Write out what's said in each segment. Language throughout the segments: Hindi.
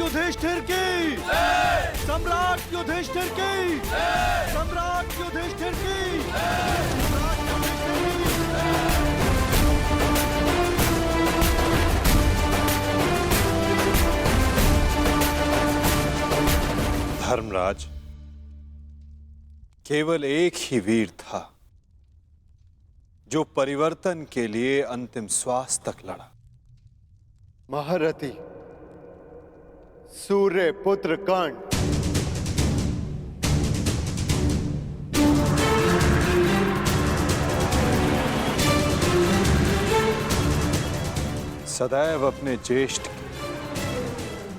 युधिष्ठिर की, सम्राट युधिष्ठिर की, सम्राट युधिष्ठिर की, सम्राट युधिष्ठिर की। धर्मराज, केवल एक ही वीर था जो परिवर्तन के लिए अंतिम श्वास तक लड़ा। महारथी सूर्य पुत्र कर्ण। सदैव अपने ज्येष्ठ के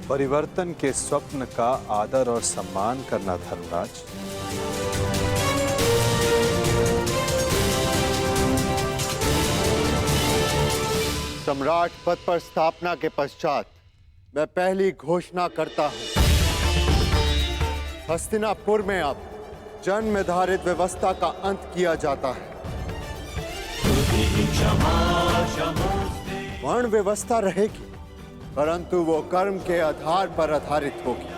परिवर्तन के स्वप्न का आदर और सम्मान करना धर्मराज। सम्राट पद पर स्थापना के पश्चात मैं पहली घोषणा करता हूं, हस्तिनापुर में अब जन्म आधारित व्यवस्था का अंत किया जाता है। वर्ण व्यवस्था रहेगी, परंतु वो कर्म के आधार पर आधारित होगी।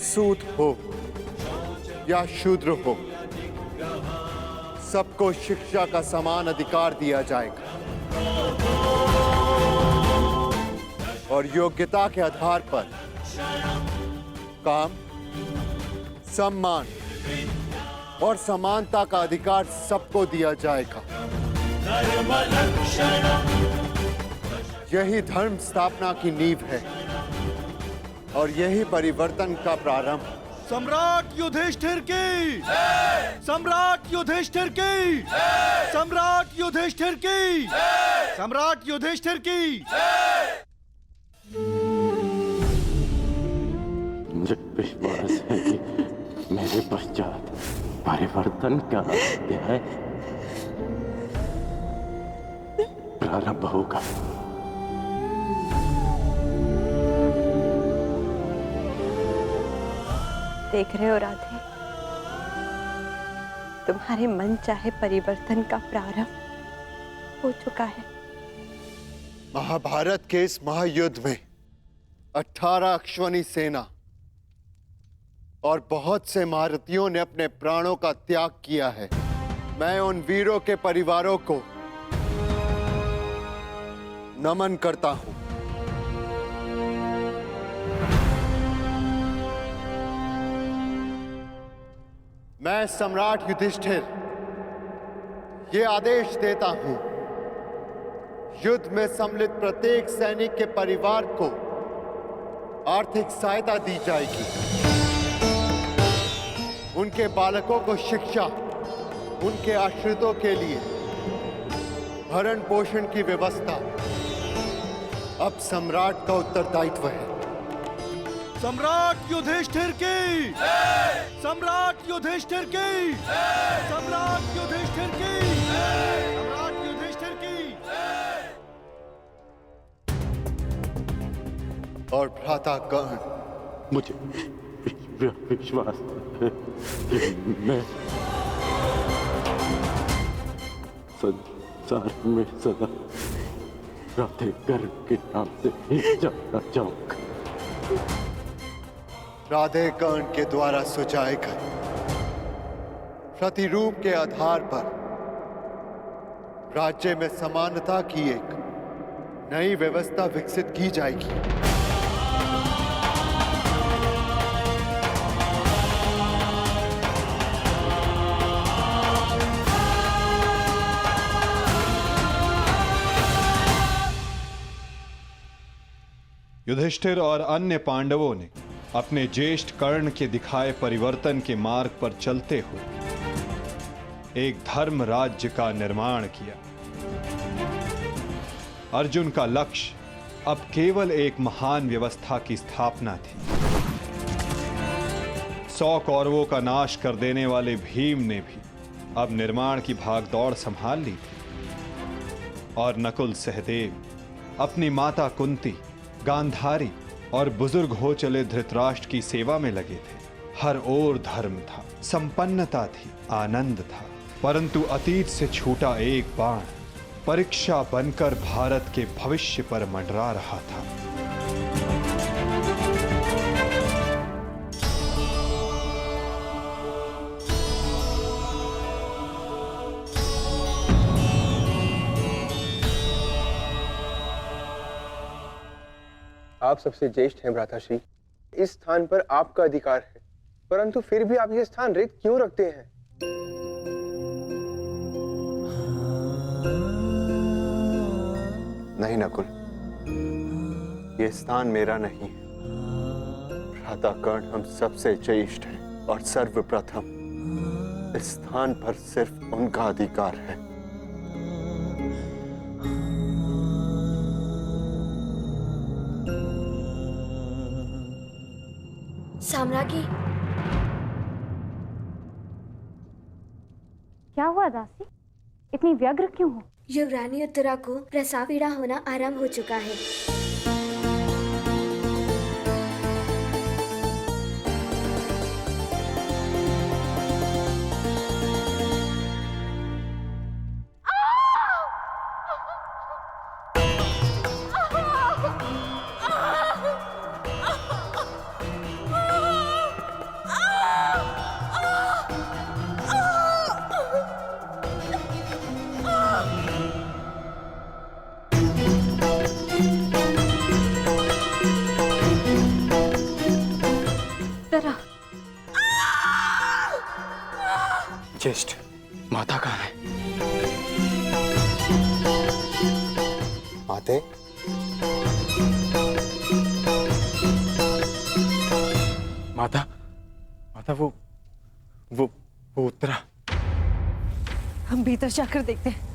सूत हो या शूद्र हो, सबको शिक्षा का समान अधिकार दिया जाएगा और योग्यता के आधार पर काम, सम्मान और समानता का अधिकार सबको दिया जाएगा। यही धर्म स्थापना की नींव है और यही परिवर्तन का प्रारंभ। सम्राट युधिष्ठिर की, सम्राट युधिष्ठिर की, सम्राट युधिष्ठिर की, सम्राट युधिष्ठिर की। मुझे विश्वास है कि मेरे पश्चात परिवर्तन का अध्याय प्रारंभ होगा। देख रहे हो राधे, तुम्हारे मन चाहे परिवर्तन का प्रारंभ हो चुका है। महाभारत के इस महायुद्ध में 18 अश्वनी सेना और बहुत से महारथियों ने अपने प्राणों का त्याग किया है। मैं उन वीरों के परिवारों को नमन करता हूं। मैं सम्राट युधिष्ठिर ये आदेश देता हूं, युद्ध में सम्मिलित प्रत्येक सैनिक के परिवार को आर्थिक सहायता दी जाएगी। उनके बालकों को शिक्षा, उनके आश्रितों के लिए भरण पोषण की व्यवस्था अब सम्राट का उत्तरदायित्व है। सम्राट युधिष्ठिर की, सम्राट युधिष्ठिर की, सम्राट युधिष्ठिर की, सम्राट युधिष्ठिर की। और भ्राता कर्ण, मुझे विश्वास है कि मैं संसार में सदा राधे कर्ण के नाम से ही जाना चाहूंगा। राधे कर्ण के द्वारा सुझाए गए प्रतिरूप के आधार पर राज्य में समानता की एक नई व्यवस्था विकसित की जाएगी। युधिष्ठिर और अन्य पांडवों ने अपने ज्येष्ठ कर्ण के दिखाए परिवर्तन के मार्ग पर चलते हुए एक धर्म राज्य का निर्माण किया। अर्जुन का लक्ष्य अब केवल एक महान व्यवस्था की स्थापना थी। 100 कौरवों का नाश कर देने वाले भीम ने भी अब निर्माण की भागदौड़ संभाल ली थी और नकुल सहदेव अपनी माता कुंती, गांधारी और बुजुर्ग हो चले धृतराष्ट्र की सेवा में लगे थे। हर ओर धर्म था, संपन्नता थी, आनंद था, परंतु अतीत से छूटा एक बाण परीक्षा बनकर भारत के भविष्य पर मंडरा रहा था। आप सबसे ज्येष्ठ हैं भ्राताश्री। इस स्थान पर आपका अधिकार है, परंतु फिर भी आप ये स्थान रिक्त क्यों रखते हैं? नहीं नकुल, ये स्थान मेरा नहीं है। भ्राता कर्ण हम सबसे ज्येष्ठ हैं और सर्वप्रथम इस स्थान पर सिर्फ उनका अधिकार है। साम्राज्ञी, क्या हुआ दासी? इतनी व्यग्र क्यों हो? युवरानी उत्तरा को प्रसव पीड़ा होना आरंभ हो चुका है। ज्येष्ठ, माता कहाँ है? माते, माता, माता वो उत्तरा। हम भीतर जाकर देखते हैं।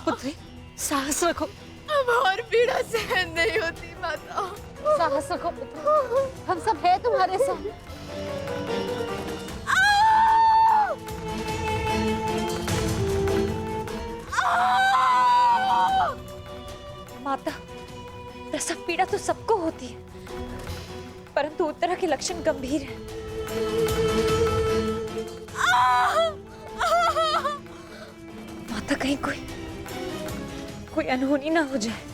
पुत्री, साहस रखो। अब और पीड़ा सहन नहीं होती माता। साहस रखो पुत्री, हम सब हैं तुम्हारे साथ। माता, प्रसव पीड़ा तो सबको होती है, परंतु उत्तरा के लक्षण गंभीर हैं। माता, कहीं कोई अनहोनी ना हो जाए।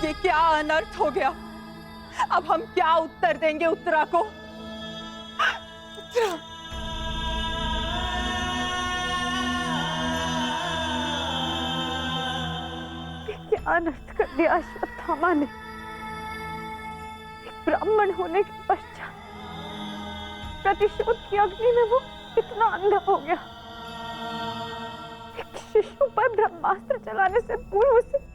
ये क्या अनर्थ हो गया? अब हम क्या उत्तर देंगे उत्तरा को? उत्तरा, ये क्या अनर्थ कर दिया अश्वत्थामा ने? एक ब्राह्मण होने के पश्चात प्रतिशोध की अग्नि में वो इतना अंधा हो गया। एक शिशु पर ब्रह्मास्त्र चलाने से पूर्व से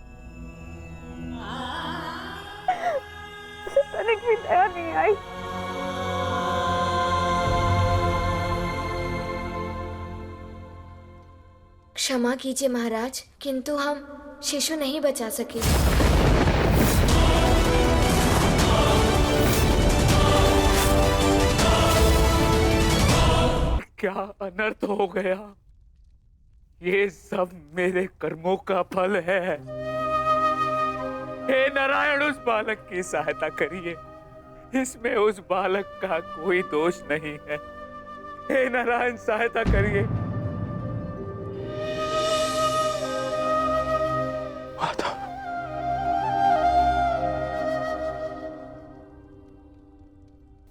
तनिक भी दया नहीं आई। क्षमा कीजिए महाराज, किंतु हम शिशु नहीं बचा सके। क्या अनर्थ हो गया? ये सब मेरे कर्मों का फल है। हे नारायण, उस बालक की सहायता करिए। इसमें उस बालक का कोई दोष नहीं है। हे नारायण, सहायता करिए। माता,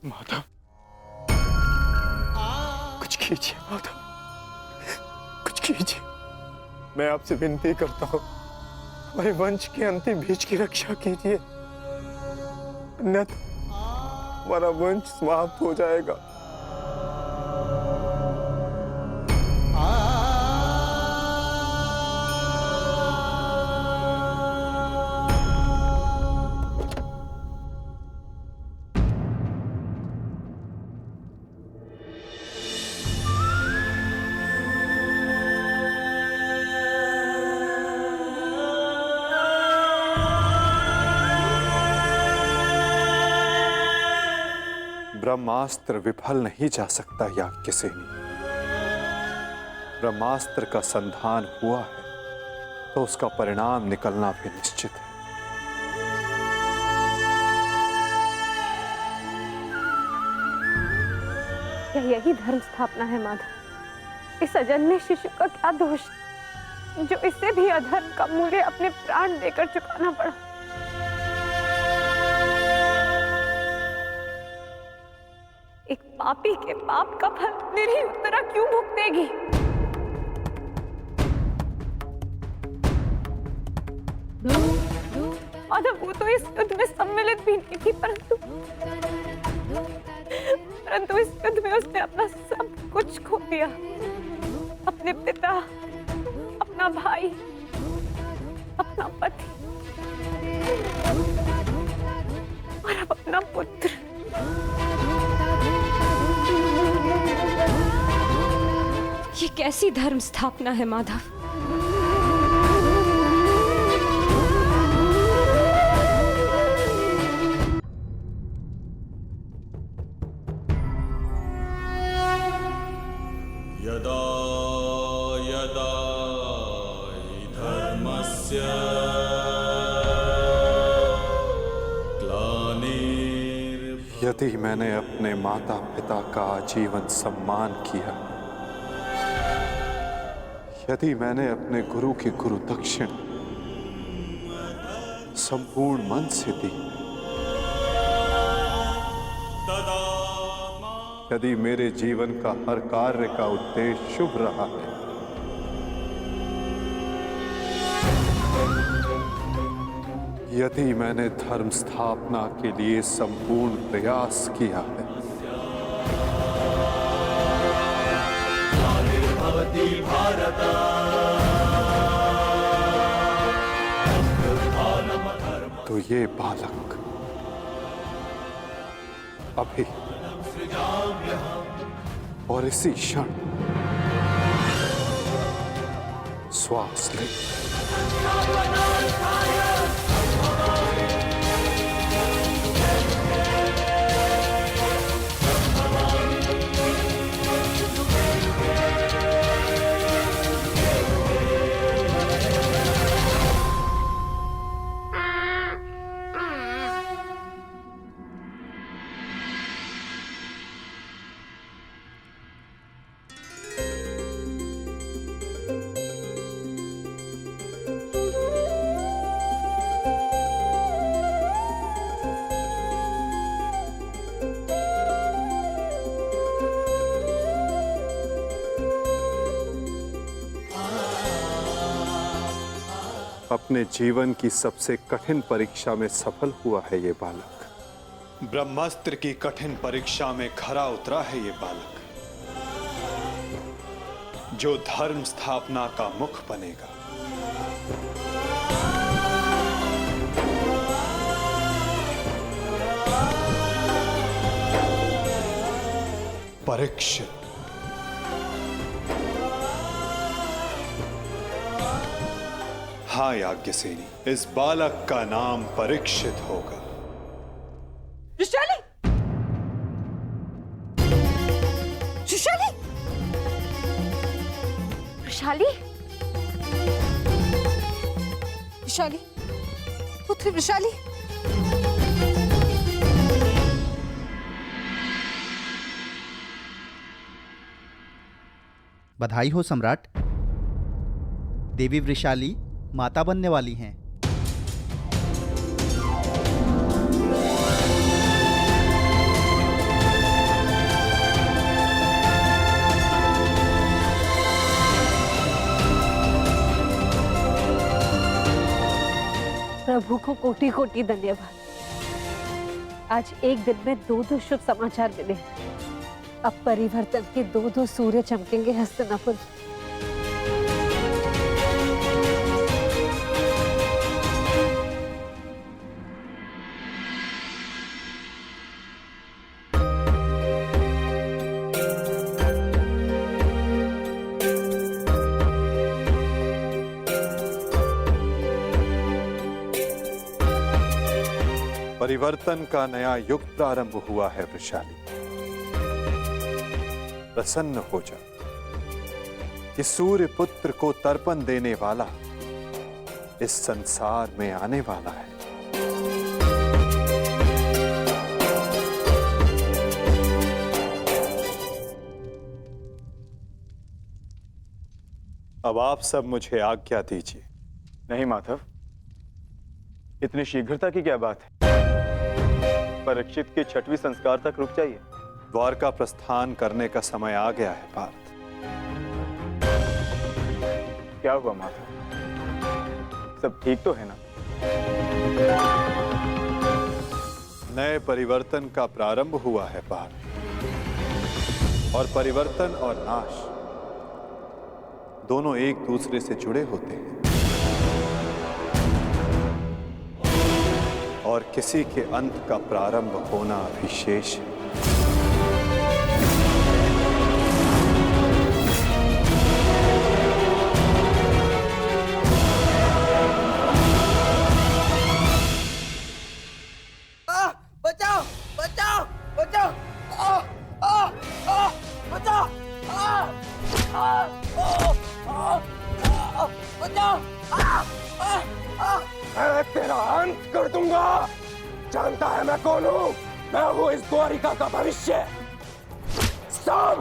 माता, कुछ कीजिए माता, कुछ कीजिए। मैं आपसे विनती करता हूँ, हमारे वंश के अंतिम बीज की रक्षा कीजिए, अन्यथा हमारा वंश समाप्त हो जाएगा। ब्रह्मास्त्र विफल नहीं जा सकता याज्ञसेनी। ब्रह्मास्त्र का संधान हुआ है तो उसका परिणाम निकलना भी निश्चित है। क्या यही धर्म स्थापना है माधव? इस अजन्य शिशु का क्या दोष जो इससे भी अधर्म का मूल्य अपने प्राण देकर चुकाना पड़ा? एक पापी के पाप का फल निरीह उत्तरा क्यों भुगतेगी? माधव, वो तो इस युद्ध में सम्मिलित भी नहीं थी, परंतु इस युद्ध में उसने अपना सब कुछ खो दिया। अपने पिता, अपना भाई, अपना पति और अब अपना पुत्र। ये कैसी धर्म स्थापना है माधव? यदा यदा हि धर्मस्य ग्लानिर्भवति। यदि मैंने अपने माता पिता का आजीवन सम्मान किया, यदि मैंने अपने गुरु की गुरु दक्षिणा संपूर्ण मन से दी, यदि मेरे जीवन का हर कार्य का उद्देश्य शुभ रहा है, यदि मैंने धर्म स्थापना के लिए संपूर्ण प्रयास किया है, तो ये बालक अभी और इसी क्षण श्वास ले। अपने जीवन की सबसे कठिन परीक्षा में सफल हुआ है ये बालक। ब्रह्मास्त्र की कठिन परीक्षा में खरा उतरा है ये बालक, जो धर्म स्थापना का मुख बनेगा। परीक्षित। हाँ याज्ञसेनी, इस बालक का नाम परीक्षित होगा। विशाली! विशाली! विशाली! विशाली, पुत्र विशाली। बधाई हो सम्राट। देवी वृषाली माता बनने वाली हैं। प्रभु को कोटि कोटि धन्यवाद। आज एक दिन में दो शुभ समाचार मिले। अब परिवर्तन के दो सूर्य चमकेंगे हस्तिनापुर। परिवर्तन का नया युग प्रारंभ हुआ है वृषाली। प्रसन्न हो जा कि सूर्य पुत्र को तर्पण देने वाला इस संसार में आने वाला है। अब आप सब मुझे आज्ञा दीजिए। नहीं माधव, इतनी शीघ्रता की क्या बात है? परीक्षित के 6वें संस्कार तक रुक जाइए। द्वारका प्रस्थान करने का समय आ गया है पार्थ। क्या हुआ माधव? सब ठीक तो है ना? नए परिवर्तन का प्रारंभ हुआ है पार्थ, और परिवर्तन और नाश दोनों एक दूसरे से जुड़े होते हैं, और किसी के अंत का प्रारंभ होना भी शेष है। बचाओ बचाओ बचाओ बचाओ बचाओ। मैं तेरा अंत कर दूंगा। जानता है मैं कौन हूं? मैं हूं इस द्वारिका का भविष्य। सांब!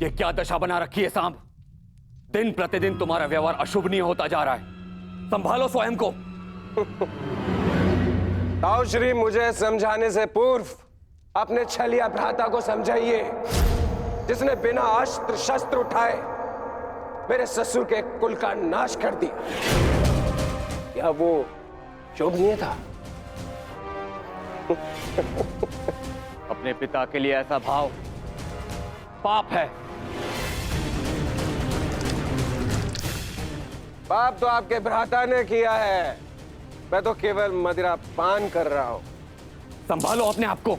ये क्या दशा बना रखी है सांब? दिन प्रतिदिन तुम्हारा व्यवहार अशुभनीय होता जा रहा है। संभालो स्वयं को। ताऊ श्री, मुझे समझाने से पूर्व अपने छलिया भ्राता को समझाइए, जिसने बिना अस्त्र शस्त्र उठाए मेरे ससुर के कुल का नाश कर दिया। क्या वो शोभनीय था? अपने पिता के लिए ऐसा भाव पाप है। पाप तो आपके भ्राता ने किया है, मैं तो केवल मदिरा पान कर रहा हूं। संभालो अपने आप को।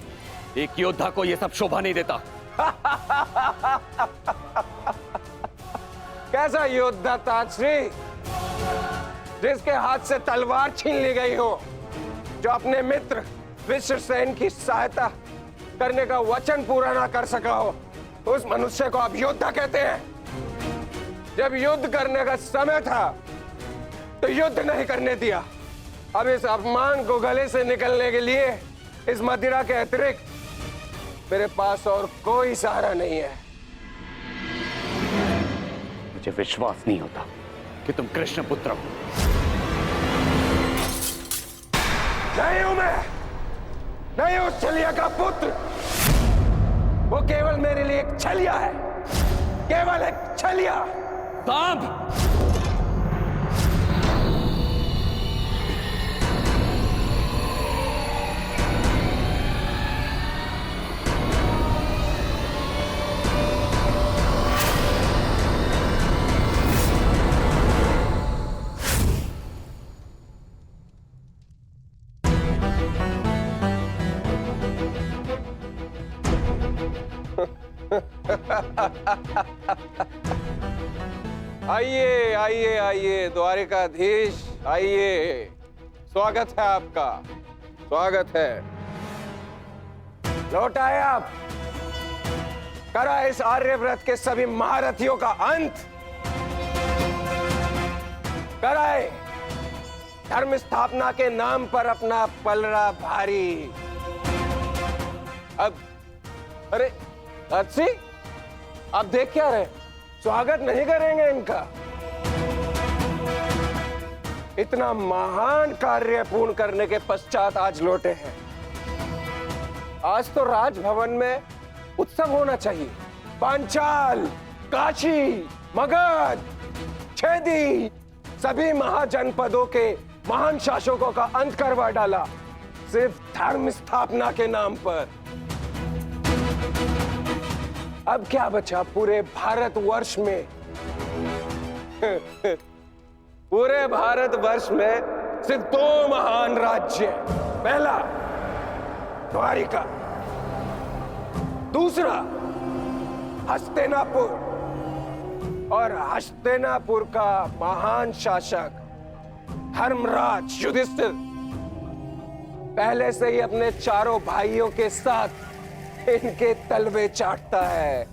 एक योद्धा को यह सब शोभा नहीं देता। कैसा योद्धा ताजश्री, जिसके हाथ से तलवार छीन ली गई हो, जो अपने मित्र विश्वसेन की सहायता करने का वचन पूरा ना कर सका हो, उस मनुष्य को आप योद्धा कहते हैं? जब युद्ध करने का समय था तो युद्ध नहीं करने दिया। अब इस अपमान को गले से निकलने के लिए इस मदिरा के अतिरिक्त मेरे पास और कोई सहारा नहीं है। मुझे विश्वास नहीं होता कि तुम कृष्ण पुत्र हो। नहीं हूं मैं, नहीं हूं छलिया का पुत्र। वो केवल मेरे लिए एक छलिया है, केवल एक छलिया। सांब! आइए आइए आइए द्वारिकाधीश, आइए। स्वागत है आपका, स्वागत है। लौट आए आप। करा इस आर्यव्रत के सभी महारथियों का अंत। कराए धर्म स्थापना के नाम पर अपना पलड़ा भारी। अब अरे अच्छी, आप देख क्या रहे? स्वागत नहीं करेंगे इनका? इतना महान कार्य पूर्ण करने के पश्चात आज लौटे हैं। आज तो राजभवन में उत्सव होना चाहिए। पांचाल, काशी, मगध, छेदी सभी महाजनपदों के महान शासकों का अंत करवा डाला, सिर्फ धर्म स्थापना के नाम पर। अब क्या बचा पूरे भारतवर्ष में? पूरे भारतवर्ष में सिर्फ दो महान राज्य। पहला द्वारिका, दूसरा हस्तिनापुर। और हस्तिनापुर का महान शासक धर्मराज युधिष्ठिर पहले से ही अपने चारों भाइयों के साथ इनके तलवे चाटता है।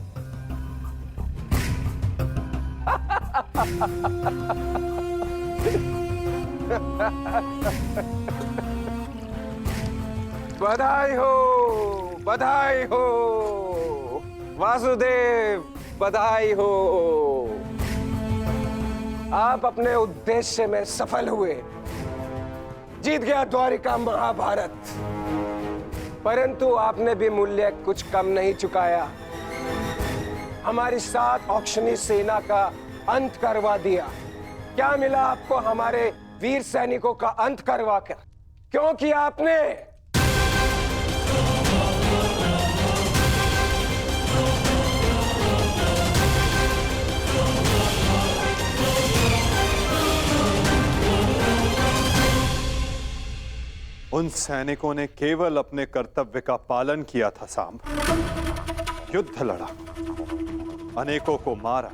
बधाई हो, बधाई हो वासुदेव, बधाई हो। आप अपने उद्देश्य में सफल हुए, जीत गया द्वारिका महाभारत। परंतु आपने भी मूल्य कुछ कम नहीं चुकाया। हमारी 7 औक्षणी सेना का अंत करवा दिया। क्या मिला आपको हमारे वीर सैनिकों का अंत करवा कर? क्यों किया आपने? उन सैनिकों ने केवल अपने कर्तव्य का पालन किया था सांब। युद्ध लड़ा, अनेकों को मारा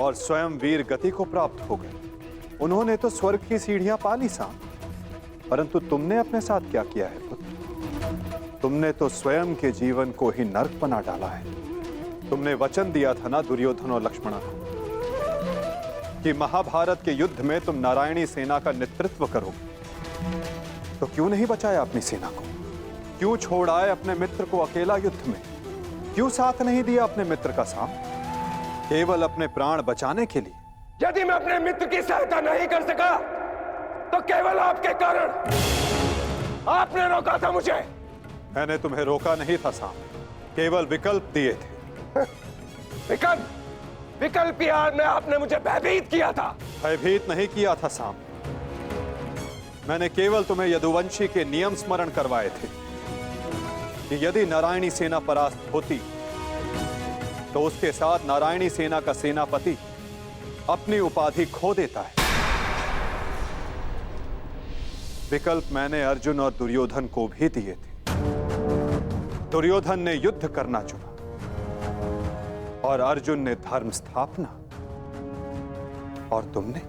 और स्वयं वीर गति को प्राप्त हो गए। उन्होंने तो स्वर्ग की सीढ़ियां पा ली सांब। परंतु तुमने अपने साथ क्या किया है पुत्र? तुमने तो स्वयं के जीवन को ही नरक बना डाला है। तुमने वचन दिया था ना दुर्योधन और लक्ष्मण को कि महाभारत के युद्ध में तुम नारायणी सेना का नेतृत्व करोगे। तो क्यों नहीं बचाया अपनी सेना को? क्यों छोड़ आए अपने मित्र को अकेला युद्ध में? क्यों साथ नहीं दिया अपने मित्र का साथ? केवल अपने प्राण बचाने के लिए? यदि मैं अपने मित्र की सहायता नहीं कर सका तो केवल आपके कारण। आपने रोका था मुझे। मैंने तुम्हें रोका नहीं था साम, केवल विकल्प दिए थे। विकल्प? विकल्प यार में आपने मुझे भयभीत किया था। भयभीत नहीं किया था साम, मैंने केवल तुम्हें यदुवंशी के नियम स्मरण करवाए थे कि यदि नारायणी सेना परास्त होती तो उसके साथ नारायणी सेना का सेनापति अपनी उपाधि खो देता है। विकल्प मैंने अर्जुन और दुर्योधन को भी दिए थे। दुर्योधन ने युद्ध करना चुना और अर्जुन ने धर्म स्थापना। और तुमने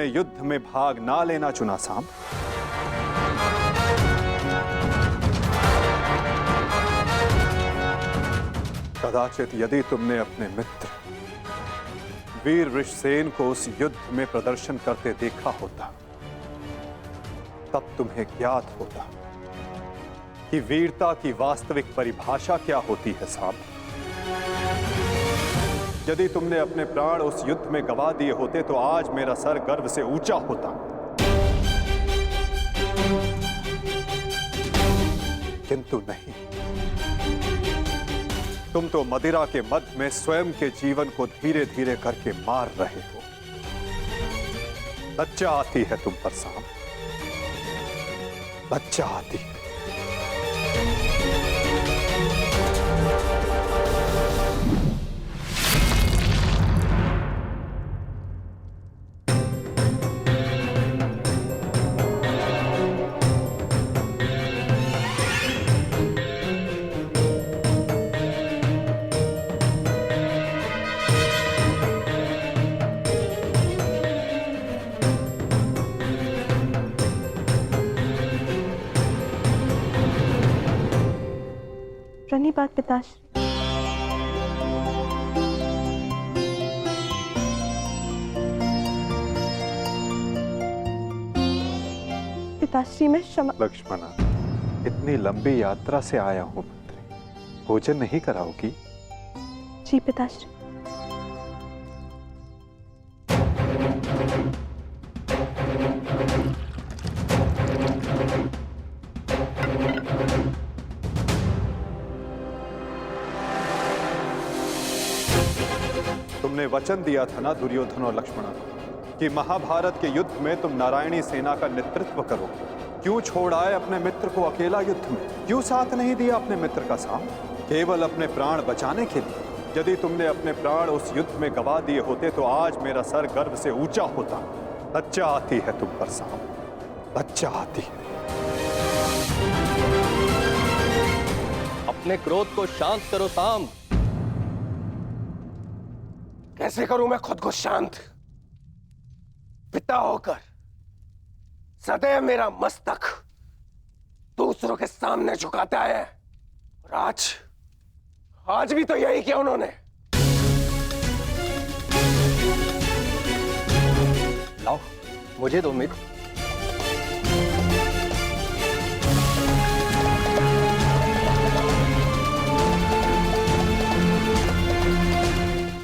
युद्ध में भाग ना लेना चुना सांब। कदाचित यदि तुमने अपने मित्र वीर वृषसेन को उस युद्ध में प्रदर्शन करते देखा होता तब तुम्हें ज्ञात होता कि वीरता की वास्तविक परिभाषा क्या होती है सांब। यदि तुमने अपने प्राण उस युद्ध में गवा दिए होते तो आज मेरा सर गर्व से ऊंचा होता। किंतु नहीं, तुम तो मदिरा के मद में स्वयं के जीवन को धीरे धीरे करके मार रहे हो। लज्जा आती है तुम पर सांब, लज्जा आती है। प्रणिपात पिताश्री। पिताश्री मैं क्षमा। लक्ष्मणा, इतनी लंबी यात्रा से आया हूं पुत्री, भोजन नहीं कराओगी? जी पिताश्री। तुमने वचन दिया था ना दुर्योधन और लक्ष्मण को कि महाभारत के युद्ध में तुम नारायणी सेना का नेतृत्व करोगे। क्यों छोड़ आए अपने मित्र को अकेला युद्ध में? क्यों साथ नहीं दिया अपने मित्र का साथ? केवल अपने प्राण बचाने के लिए? यदि तुमने अपने प्राण उस युद्ध में गवा दिए होते तो आज मेरा सर गर्व से ऊंचा होता। लज्जा आती है तुम पर साम, लज्जा आती है। अपने क्रोध को शांत करो साम। कैसे करूं मैं खुद को शांत? पिता होकर सदैव मेरा मस्तक दूसरों के सामने झुकाता है, और आज भी तो यही किया उन्होंने। लाओ, मुझे दो मित्र।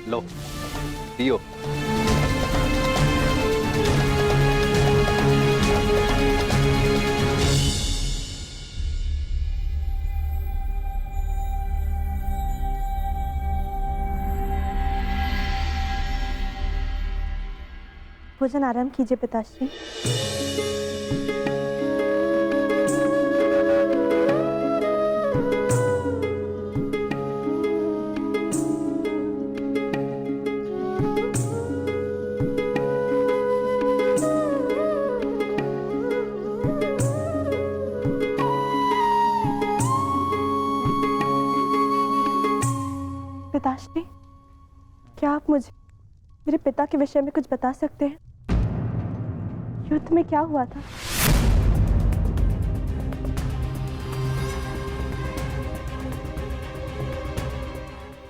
लो, पियो। भोजन आराम कीजिए पिताश्री। पिताश्री, क्या आप मुझे मेरे पिता के विषय में कुछ बता सकते हैं? युद्ध में क्या हुआ था?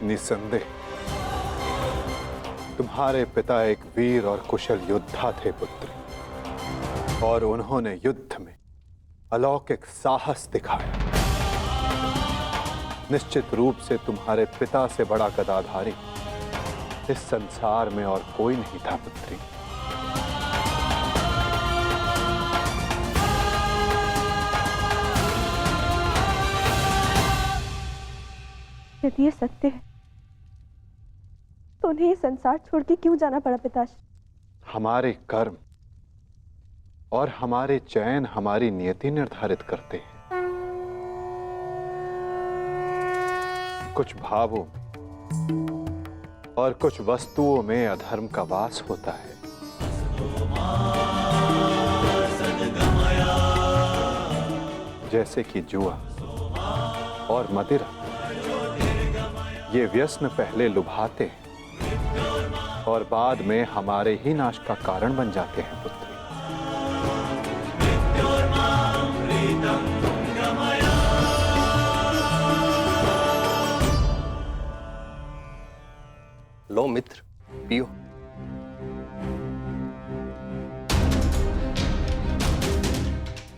निसंदेह तुम्हारे पिता एक वीर और कुशल योद्धा थे पुत्र, और उन्होंने युद्ध में अलौकिक साहस दिखाया। निश्चित रूप से तुम्हारे पिता से बड़ा गदाधारी इस संसार में और कोई नहीं था पुत्री। यदि ये सत्य है तो उन्हें ये संसार छोड़ के क्यों जाना पड़ा पिताश्री? हमारे कर्म और हमारे चयन हमारी नियति निर्धारित करते हैं। कुछ भावों में और कुछ वस्तुओं में अधर्म का वास होता है। जैसे कि जुआ और मदिरा, ये व्यसन पहले लुभाते हैं और बाद में हमारे ही नाश का कारण बन जाते हैं पुत्री। लो मित्र, पियो।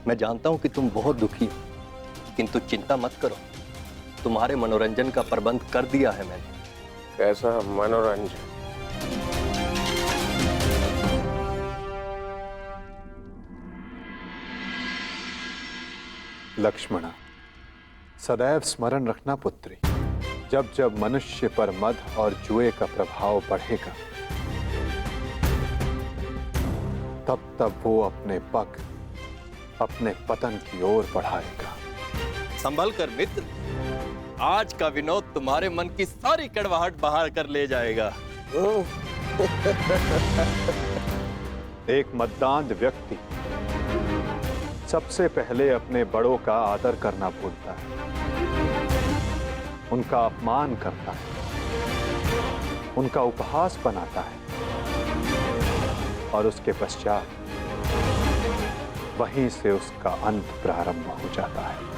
मैं जानता हूं कि तुम बहुत दुखी हो, किंतु चिंता मत करो, तुम्हारे मनोरंजन का प्रबंध कर दिया है मैंने। कैसा मनोरंजन? लक्ष्मणा, सदैव स्मरण रखना पुत्री, जब जब मनुष्य पर मद और जुए का प्रभाव बढ़ेगा, तब तब वो अपने पग अपने पतन की ओर बढ़ाएगा। संभल कर मित्र, आज का विनोद तुम्हारे मन की सारी कड़वाहट बाहर कर ले जाएगा। एक मद्दांध व्यक्ति सबसे पहले अपने बड़ों का आदर करना भूलता है, उनका अपमान करता है, उनका उपहास बनाता है, और उसके पश्चात वहीं से उसका अंत प्रारंभ हो जाता है।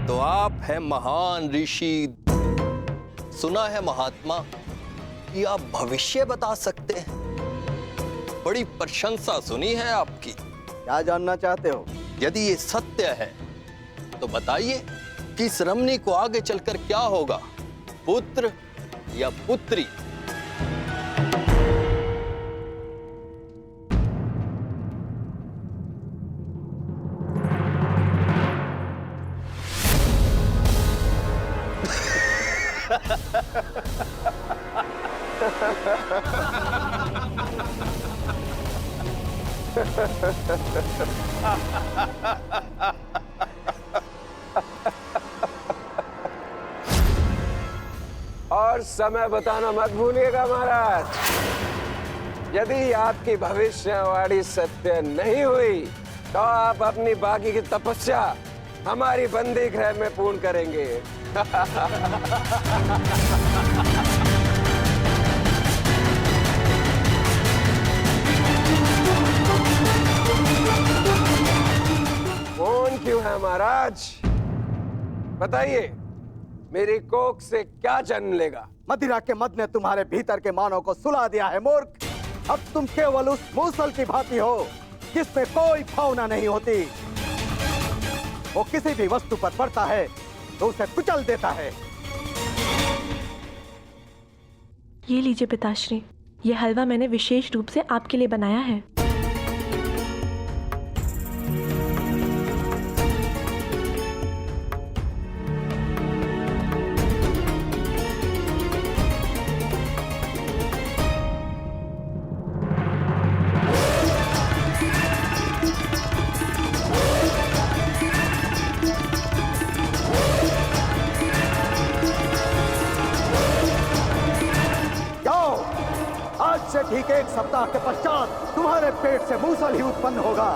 तो आप हैं महान ऋषि, सुना है महात्मा कि आप भविष्य बता सकते हैं। बड़ी प्रशंसा सुनी है आपकी। क्या जानना चाहते हो? यदि ये सत्य है तो बताइए कि इस रमणी को आगे चलकर क्या होगा, पुत्र या पुत्री? और समय बताना मत भूलिएगा महाराज। यदि आपकी भविष्यवाणी सत्य नहीं हुई तो आप अपनी बाकी की तपस्या हमारी बंदी गृह में पूर्ण करेंगे। कौन क्यों है महाराज? बताइए, मेरी कोख से क्या जन्म लेगा? मदिरा के मद ने तुम्हारे भीतर के मानव को सुला दिया है मूर्ख। अब तुम केवल उस मूसल की भांति हो जिसमें कोई भावना नहीं होती। वो किसी भी वस्तु पर पड़ता है तो उसे कुचल देता है। ये लीजिए पिताश्री, ये हलवा मैंने विशेष रूप से आपके लिए बनाया है। ठीक एक सप्ताह के पश्चात तुम्हारे पेट से मूसल ही उत्पन्न होगा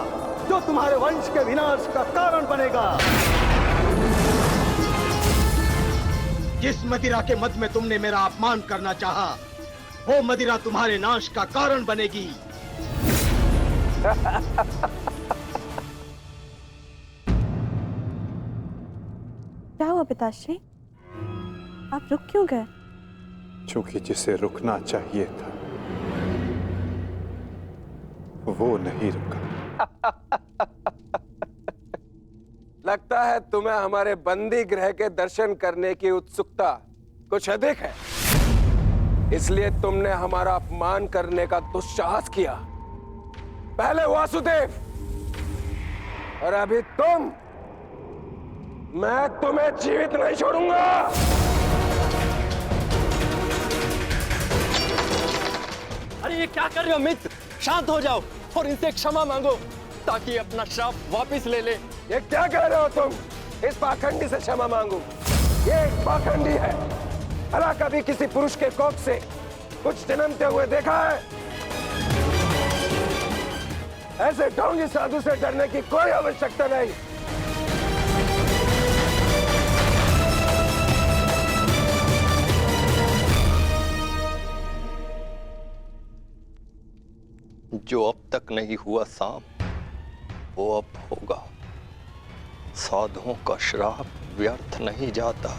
जो तुम्हारे वंश के विनाश का कारण बनेगा। जिस मदिरा के मद में तुमने मेरा अपमान करना चाहा, वो मदिरा तुम्हारे नाश का कारण बनेगी। क्या हुआ पिताश्री? आप रुक क्यों गए? क्योंकि जिसे रुकना चाहिए था वो नहीं रुका। लगता है तुम्हें हमारे बंदी गृह के दर्शन करने की उत्सुकता कुछ अधिक है, इसलिए तुमने हमारा अपमान करने का दुस्साहस किया। पहले वासुदेव और अभी तुम। मैं तुम्हें जीवित नहीं छोड़ूंगा। अरे ये क्या कर रहे हो मित्र? शांत हो जाओ और इनसे क्षमा मांगो ताकि अपना श्राप वापस ले ले। ये क्या कह रहे हो तुम? इस पाखंडी से क्षमा मांगो? ये एक पाखंडी है। भला कभी किसी पुरुष के कोख से कुछ जन्मते हुए देखा है? ऐसे ढोंगी साधु से डरने की कोई आवश्यकता नहीं। जो अब तक नहीं हुआ शाम, वो अब होगा। साधुओं का श्राप व्यर्थ नहीं जाता।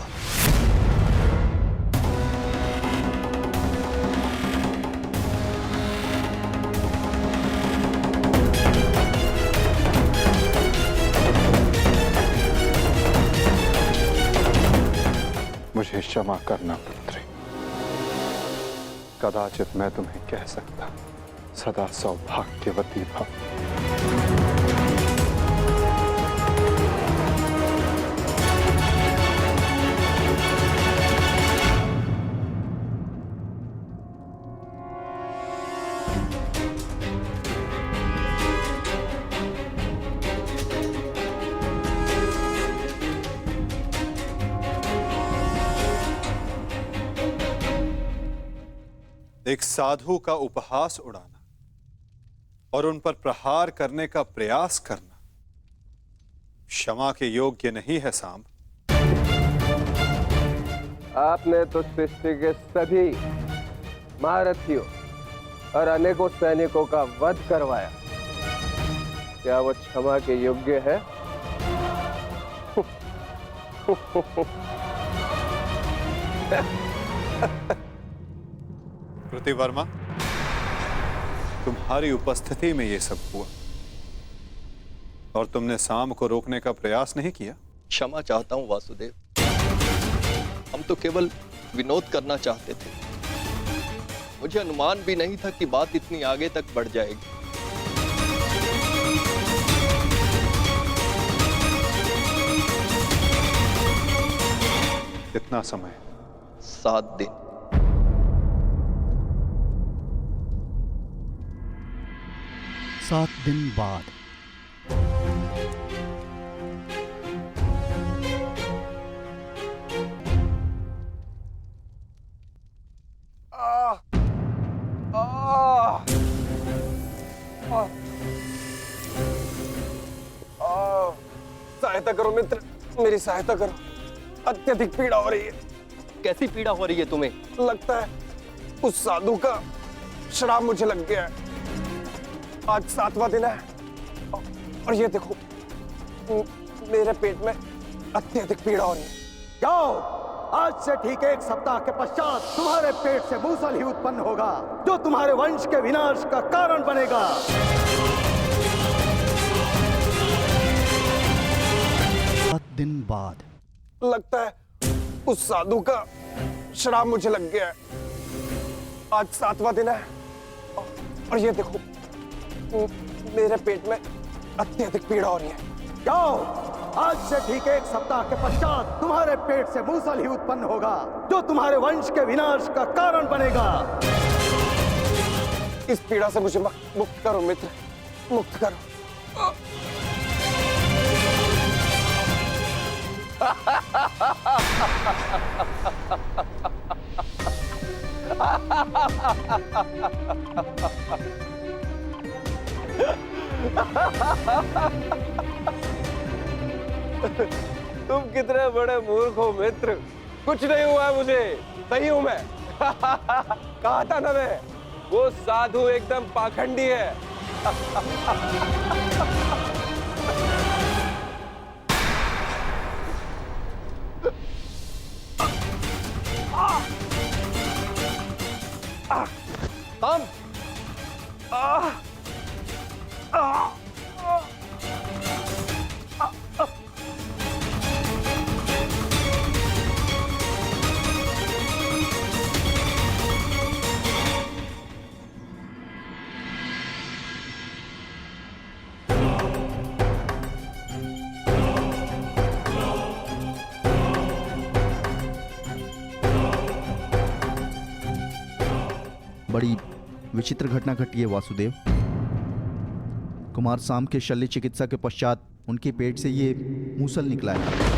मुझे क्षमा करना पुत्री। कदाचित मैं तुम्हें कह सकता सदा सौभाग्यवती भव। एक साधु का उपहास उड़ाना और उन पर प्रहार करने का प्रयास करना क्षमा के योग्य नहीं है सांब। आपने तो सृष्टि के सभी महारथियों और अनेकों सैनिकों का वध करवाया। क्या वो क्षमा के योग्य है? कृतिवर्मा, तुम्हारी उपस्थिति में ये सब हुआ और तुमने सांब को रोकने का प्रयास नहीं किया। क्षमा चाहता हूं वासुदेव, हम तो केवल विनोद करना चाहते थे। मुझे अनुमान भी नहीं था कि बात इतनी आगे तक बढ़ जाएगी। कितना समय? 7 दिन। सात दिन बाद सहायता करो मित्र, मेरी सहायता करो। अत्यधिक पीड़ा हो रही है। कैसी पीड़ा हो रही है तुम्हें? लगता है उस साधु का श्राप मुझे लग गया है। आज 7वां दिन है और ये देखो मेरे पेट में अत्यधिक पीड़ा हो रही है। जाओ, आज से ठीक 1 सप्ताह के पश्चात तुम्हारे पेट से मूसल ही उत्पन्न होगा, जो तुम्हारे वंश के विनाश का कारण बनेगा। 7 दिन बाद लगता है उस साधु का श्राप मुझे लग गया है। आज 7वां दिन है और ये देखो मेरे पेट में अत्यधिक पीड़ा हो रही है। जाओ, आज से ठीक 1 सप्ताह के पश्चात तुम्हारे पेट से मूसल ही उत्पन्न होगा, जो तुम्हारे वंश के विनाश का कारण बनेगा। इस पीड़ा से मुझे मुक्त करो मित्र, मुक्त करो। तुम कितने बड़े मूर्ख हो मित्र। कुछ नहीं हुआ मुझे, सही हूं मैं। कहा था ना मैं, वो साधु एकदम पाखंडी है। काम बड़ी विचित्र घटना घटी है वासुदेव। कुमार साम के शल्य चिकित्सा के पश्चात उनके पेट से ये मूसल निकला है।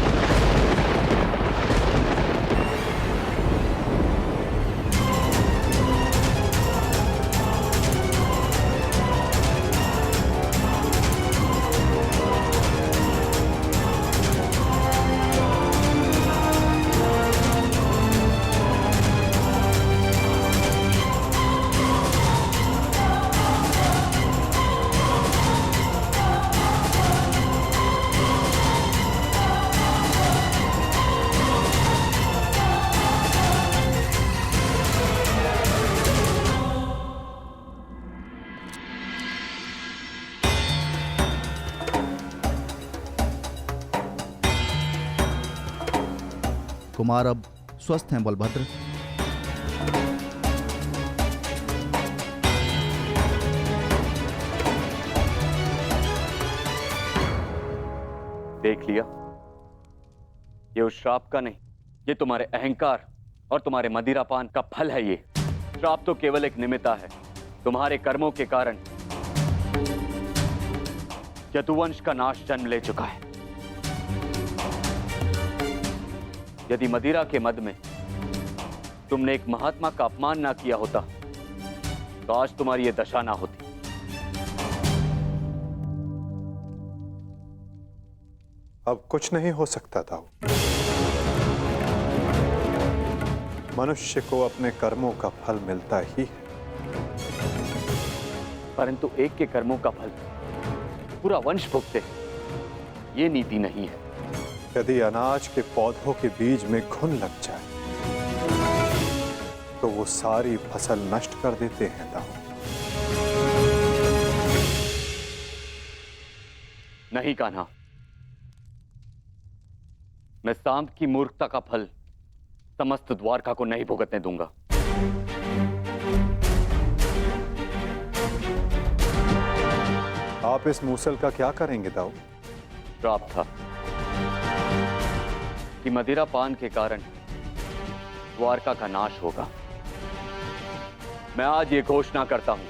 कुमार अब स्वस्थ हैं बलभद्र। देख लिया, ये उस श्राप का नहीं, ये तुम्हारे अहंकार और तुम्हारे मदिरापान का फल है। ये श्राप तो केवल एक निमित्ता है। तुम्हारे कर्मों के कारण यदुवंश का नाश जन्म ले चुका है। यदि मदिरा के मद में तुमने एक महात्मा का अपमान ना किया होता तो आज तुम्हारी ये दशा ना होती। अब कुछ नहीं हो सकता था। मनुष्य को अपने कर्मों का फल मिलता ही है, परंतु एक के कर्मों का फल पूरा वंश भुगते, ये नीति नहीं है। यदि अनाज के पौधों के बीज में घुन लग जाए तो वो सारी फसल नष्ट कर देते हैं दाऊ। नहीं कान्हा, मैं सांप की मूर्खता का फल समस्त द्वारका को नहीं भुगतने दूंगा। आप इस मूसल का क्या करेंगे दाऊ? श्राप था कि मदिरा पान के कारण द्वारका का नाश होगा। मैं आज ये घोषणा करता हूं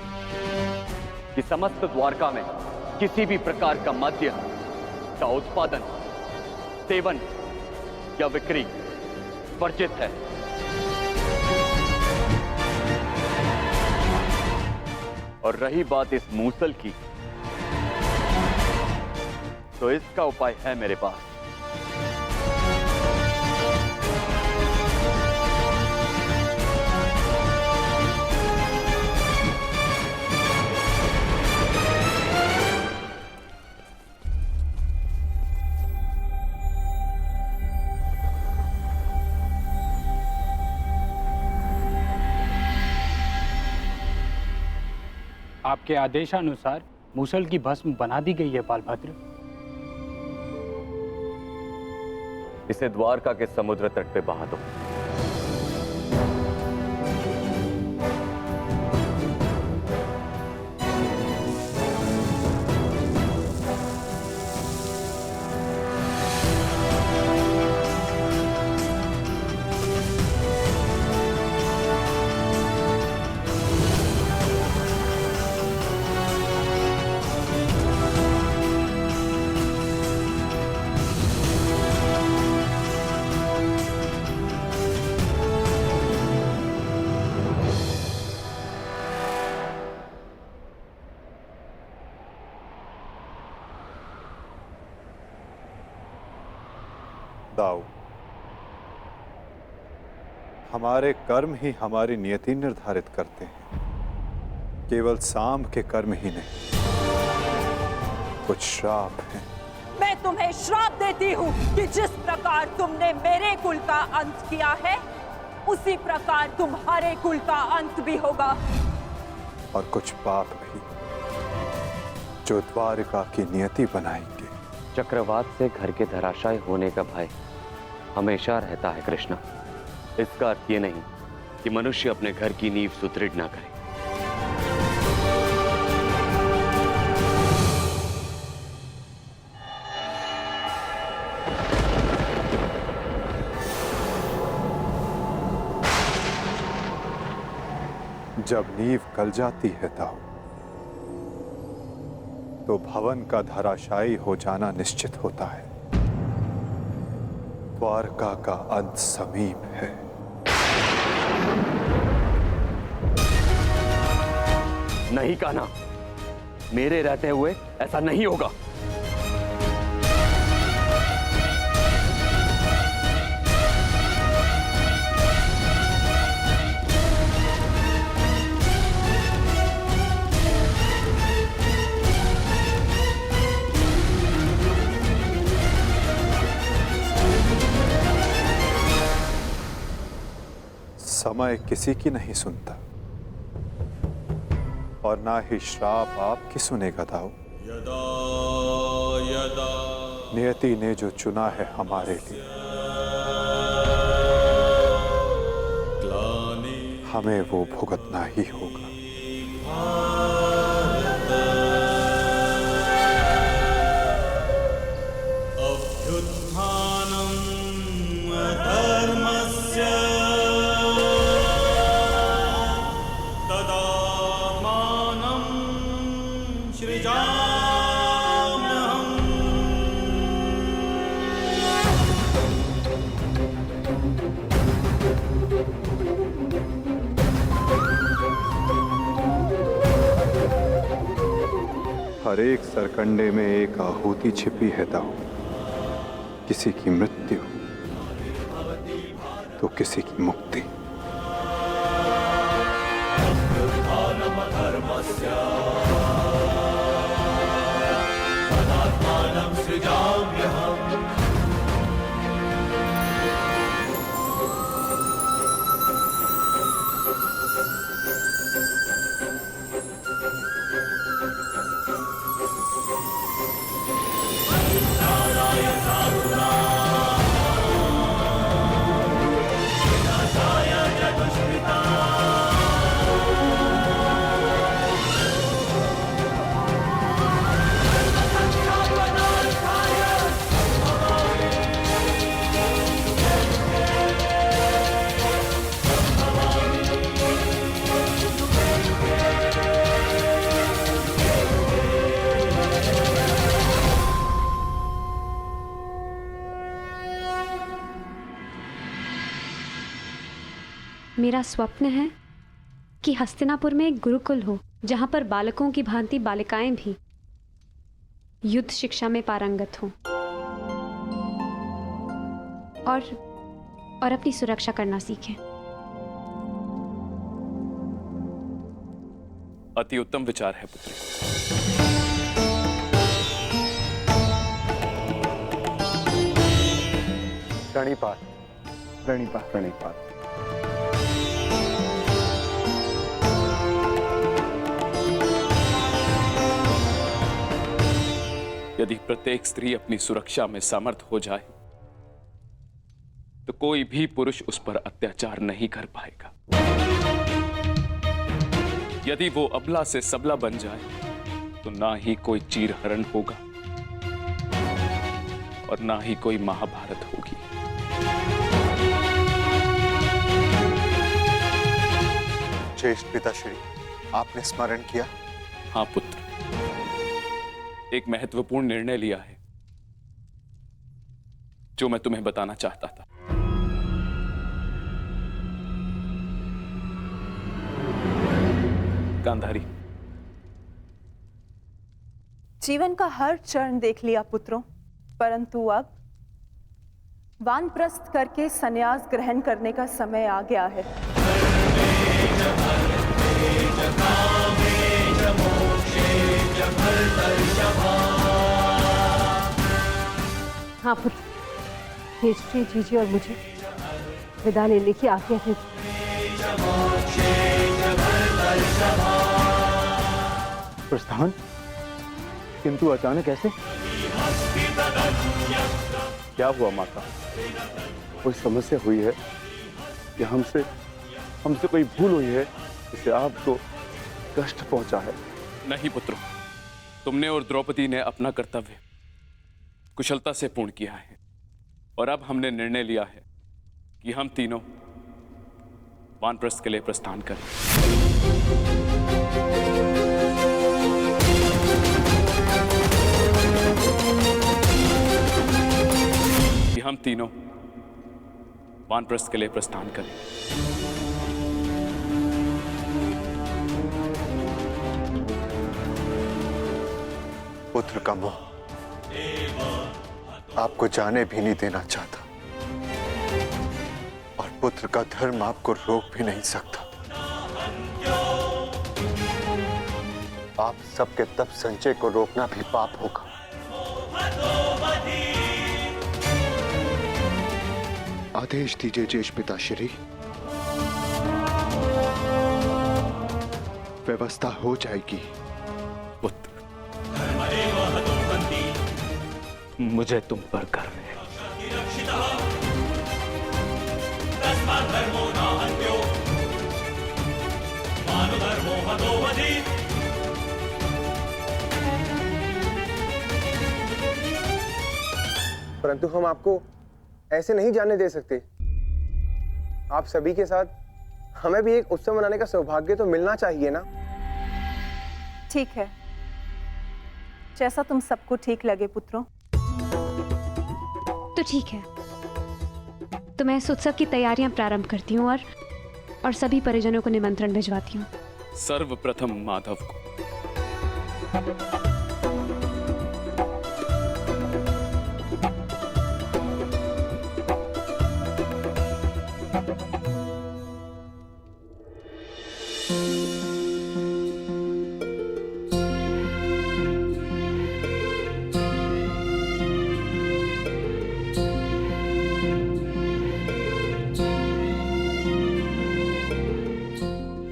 कि समस्त द्वारका में किसी भी प्रकार का मद्य का उत्पादन, सेवन या बिक्री वर्जित है। और रही बात इस मूसल की, तो इसका उपाय है मेरे पास। आपके आदेशानुसार मूसल की भस्म बना दी गई है बालभद्र। इसे द्वारका के समुद्र तट पे बहा दो। दाऊ, हमारे कर्म ही हमारी नियति निर्धारित करते हैं, केवल सांब के कर्म ही नहीं। कुछ श्राप हैं। मैं तुम्हें श्राप देती हूँ कि जिस प्रकार तुमने मेरे कुल का अंत किया है, उसी प्रकार तुम्हारे कुल का अंत भी होगा। और कुछ पाप भी जो द्वारिका की नियति बनाएंगे। चक्रवात से घर के धराशायी होने का भय हमेशा रहता है कृष्णा। इसका अर्थ ये नहीं कि मनुष्य अपने घर की नींव सुदृढ़ ना करे। जब नींव गल जाती है दाऊ, तो भवन का धराशायी हो जाना निश्चित होता है। द्वारका का अंत समीप है। नहीं कान्हा, मेरे रहते हुए ऐसा नहीं होगा। समय किसी की नहीं सुनता और ना ही श्राप आपकी सुनेगा दाऊ। यदा यदा नियति ने जो चुना है हमारे लिए, हमें वो भुगतना ही होगा। अभ्युत्थानम् अधर्मस्य तदात्मानं सृजाम्यहम्। हर एक सरकंडे में एक आहुति छिपी है दाऊ। किसी की मृत्यु तो किसी की मुक्ति। मेरा स्वप्न है कि हस्तिनापुर में एक गुरुकुल हो, जहां पर बालकों की भांति बालिकाएं भी युद्ध शिक्षा में पारंगत हों और अपनी सुरक्षा करना सीखें। अति उत्तम विचार है पुत्री। प्रणिपात, प्रणिपात, प्रणिपात। यदि प्रत्येक स्त्री अपनी सुरक्षा में समर्थ हो जाए तो कोई भी पुरुष उस पर अत्याचार नहीं कर पाएगा। यदि वो अबला से सबला बन जाए तो ना ही कोई चीरहरण होगा और ना ही कोई महाभारत होगी। ज्येष्ठ पिताश्री, आपने स्मरण किया? हाँ पुत्र, एक महत्वपूर्ण निर्णय लिया है जो मैं तुम्हें बताना चाहता था। गांधारी, जीवन का हर चरण देख लिया पुत्रों, परंतु अब वानप्रस्थ करके संन्यास ग्रहण करने का समय आ गया है। हाँ पुत्र, युधिष्ठिर जीजी और मुझे विदा लेने की आज्ञा दे। प्रस्थान? किंतु अचानक ऐसे? क्या हुआ माता? कोई समस्या हुई है या हमसे कोई भूल हुई है जिससे आपको कष्ट पहुंचा है? नहीं पुत्रों, तुमने और द्रौपदी ने अपना कर्तव्य कुशलता से पूर्ण किया है और अब हमने निर्णय लिया है कि हम तीनों वानप्रस्थ के लिए प्रस्थान करें। कि हम तीनों वानप्रस्थ के लिए प्रस्थान करें। पुत्र का मोह आपको जाने भी नहीं देना चाहता और पुत्र का धर्म आपको रोक भी नहीं सकता। आप सबके तप संचय को रोकना भी पाप होगा। आदेश दीजिए ज्येष्ठ पिताश्री। व्यवस्था हो जाएगी। मुझे तुम पर गर्व है। परंतु हम आपको ऐसे नहीं जाने दे सकते। आप सभी के साथ हमें भी एक उत्सव मनाने का सौभाग्य तो मिलना चाहिए ना। ठीक है, जैसा तुम सबको ठीक लगे पुत्रों। तो ठीक है, तो मैं इस उत्सव की तैयारियां प्रारंभ करती हूँ और सभी परिजनों को निमंत्रण भिजवाती हूँ। सर्वप्रथम माधव को।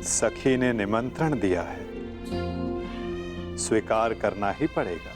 सखी ने निमंत्रण दिया है, स्वीकार करना ही पड़ेगा।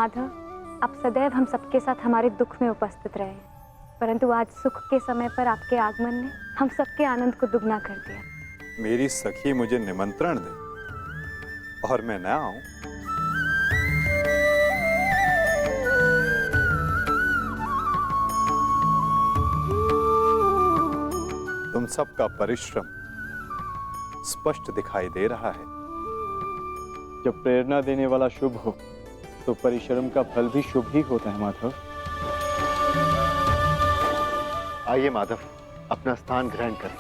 माधव, आप सदैव हम सबके साथ हमारे दुख में उपस्थित रहे, परंतु आज सुख के समय पर आपके आगमन ने हम सबके आनंद को दुगना कर दिया। मेरी सखी मुझे निमंत्रण दे और मैं न आऊं? तुम सबका परिश्रम स्पष्ट दिखाई दे रहा है। जब प्रेरणा देने वाला शुभ हो तो परिश्रम का फल भी शुभ ही होता है माधव। आइए माधव, अपना स्थान ग्रहण करें।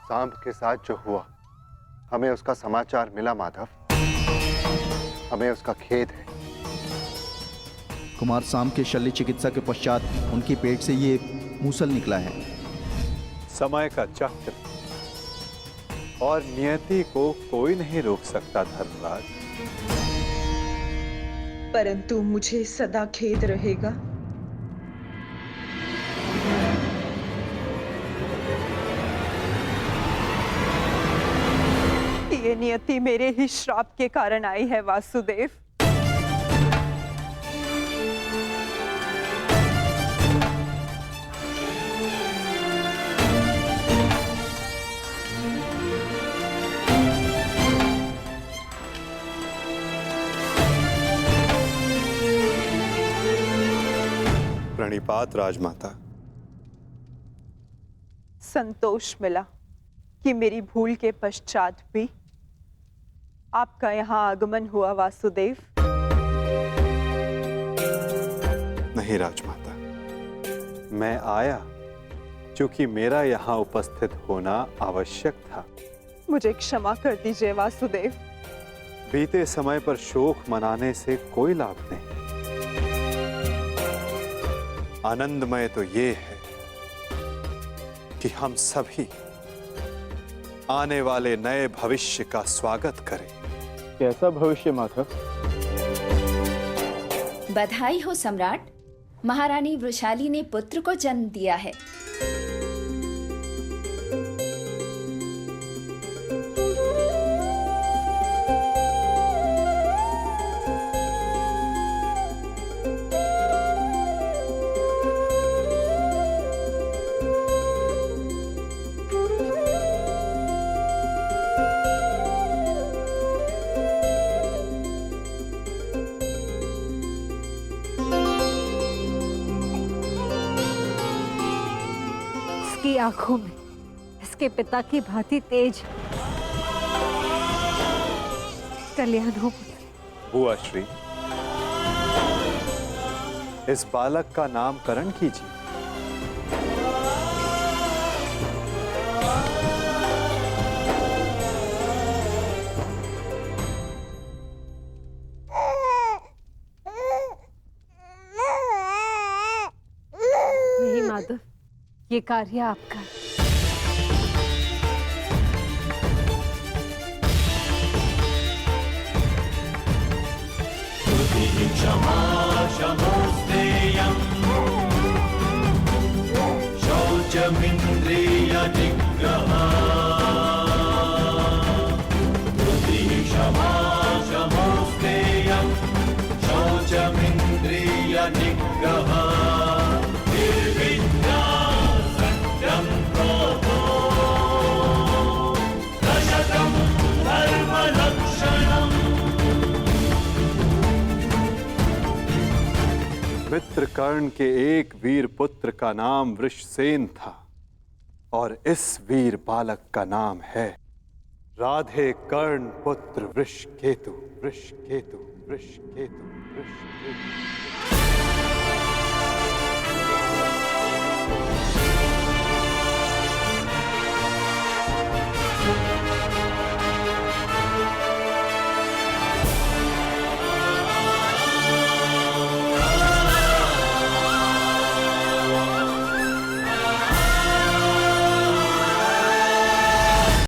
सांब के साथ जो हुआ, हमें उसका समाचार मिला माधव। हमें उसका खेद है। कुमार सांब के शल्य चिकित्सा के पश्चात उनके पेट से ये मूसल निकला है। समय का चक्र और नियति को कोई नहीं रोक सकता धर्मराज। परंतु मुझे सदा खेद रहेगा कि ये नियति मेरे ही श्राप के कारण आई है वासुदेव। प्रणिपात राजमाता। संतोष मिला कि मेरी भूल के पश्चात भी आपका यहाँ आगमन हुआ वासुदेव। नहीं राजमाता, मैं आया क्योंकि मेरा यहाँ उपस्थित होना आवश्यक था। मुझे क्षमा कर दीजिए वासुदेव। बीते समय पर शोक मनाने से कोई लाभ नहीं। आनंदमय तो ये है कि हम सभी आने वाले नए भविष्य का स्वागत करें। कैसा भविष्य माधव? बधाई हो सम्राट, महारानी वृषाली ने पुत्र को जन्म दिया है। इसकी आंखों में इसके पिता की भांति तेज कल्याण हो। बुआ श्री, इस बालक का नामकरण कीजिए। नहीं माधव, ये कार्य आपका। क्षमा शमोस्तेयम् शौचमिन्द्रिय निग्रहा। क्षमा शमोस्तेयम् शौचमिन्द्रिय निग्रहा। निर्विद्या सत्यं क्रोधो दशकं धर्मलक्षणम्। मित्र कर्ण के एक वीर पुत्र का नाम वृषसेन था और इस वीर बालक का नाम है राधे कर्ण पुत्र वृषकेतु। वृषकेतु, वृषकेतु, वृषकेतु।